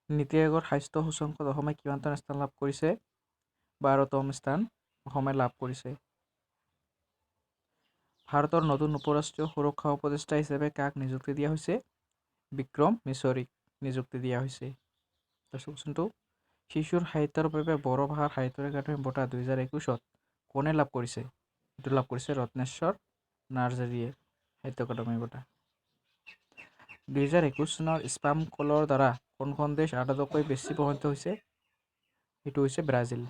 নীতি আয়োগৰ স্বাস্থ্য সূচকাংকত অসমে কিমানতম স্থান লাভ কৰিছে? 12তম স্থান অসমে লাভ কৰিছে। ভাৰতৰ নতুন উপৰাষ্ট্ৰীয় সুৰক্ষা উপদেষ্টা হিচাপে কাক নিযুক্তি দিয়া হৈছে? বিক্ৰম মিছৰিক নিযুক্তি দিয়া হৈছে। তাৰপিছত কোৱেশ্যনটো, শিশুৰ সাহিত্যৰ বাবে বড়ো ভাষাৰ সাহিত্য একাডেমী বঁটা 2021ত কোনে লাভ কৰিছে? এইটো লাভ কৰিছে ৰত্নেশ্বৰ নাৰ্জাৰীয়ে সাহিত্য একাডেমী বঁটা। 2021 চনৰ স্পাম কলৰ দ্বাৰা কোনখন দেশ আটাইতকৈ বেছি প্ৰভাৱিত হৈছে? এইটো হৈছে ব্ৰাজিল।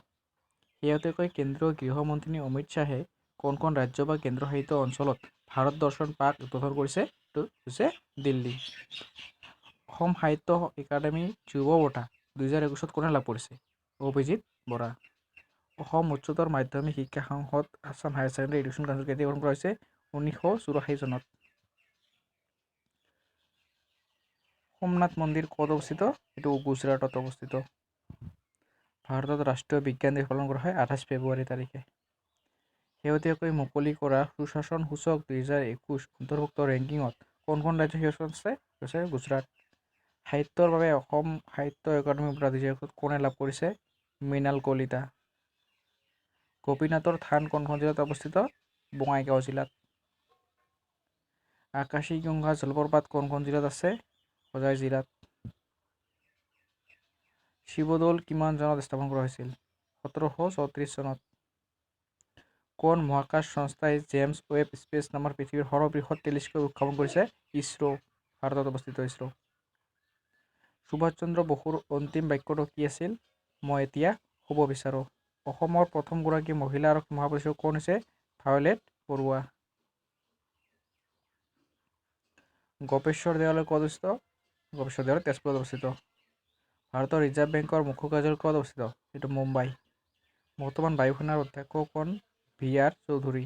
শেহতীয়াকৈ কেন্দ্ৰীয় গৃহমন্ত্ৰী অমিত শ্বাহে কোনখন ৰাজ্য বা কেন্দ্ৰশাসিত অঞ্চলত ভাৰত দৰ্শন পাৰ্ক উদ্বোধন কৰিছে? এইটো হৈছে দিল্লী। অসম সাহিত্য একাডেমী যুৱ বঁটা 2021ত কোনে লাভ কৰিছে? অভিজিত বৰা। অসম উচ্চতৰ মাধ্যমিক শিক্ষা সংসদ Assam higher secondary education council কেতিয়া গঠন কৰা হৈছে? 1984 চনত। সোমনাথ মন্দিৰ ক'ত অৱস্থিত? এইটো গুজৰাটত অৱস্থিত। ভাৰতত ৰাষ্ট্ৰীয় বিজ্ঞান দিৱস পালন কৰা হয় 28 ফেব্ৰুৱাৰী তাৰিখে। শেহতীয়াকৈ মুকলি কৰা সুশাসন সূচক 2021 অন্তৰ্ভুক্ত ৰেংকিঙত কোনখন ৰাজ্য শীৰ্ষত আছে? হৈছে গুজৰাট। সাহিত্যৰ বাবে অসম সাহিত্য একাডেমী বঁটা 2021 কোনে লাভ কৰিছে? মৃণাল কলিতা। গোপীনাথৰ থান কোনখন জিলাত অৱস্থিত? বঙাইগাঁও জিলাত। আকাশীগংগা জলপ্ৰপাত কোনখন জিলাত আছে? হোজাই জিলাত। শিৱদৌল কিমান চনত স্থাপন কৰা হৈছিল? 1734 চনত। কোন মহাকাশ সংস্থাই জেমছ ৱেব স্পেচ নামৰ পৃথিৱীৰ সৰ্ববৃহৎ টেলিস্কোপ উৎক্ষেপণ কৰিছে? ইছৰো। ভাৰতত অৱস্থিত ইছৰো। সুভাষ চন্দ্ৰ বসুৰ অন্তিম বাক্যটো কি আছিল? মই এতিয়া শুব বিচাৰোঁ। অসমৰ প্ৰথমগৰাকী মহিলা আৰক্ষী মহাপৰিচাৰক কোন হৈছে? ভায়লেট বৰুৱা। গোপেশ্বৰ দেৱালয় ক'ত অৱস্থিত? গোপেশ্বৰ দেৱালয় তেজপুৰত অৱস্থিত। ভাৰতৰ ৰিজাৰ্ভ বেংকৰ মুখ্য কাৰ্যালয় ক'ত অৱস্থিত? এইটো মুম্বাই। বৰ্তমান বায়ুসেনাৰ অধ্যক্ষ কোন? V R Choudhury.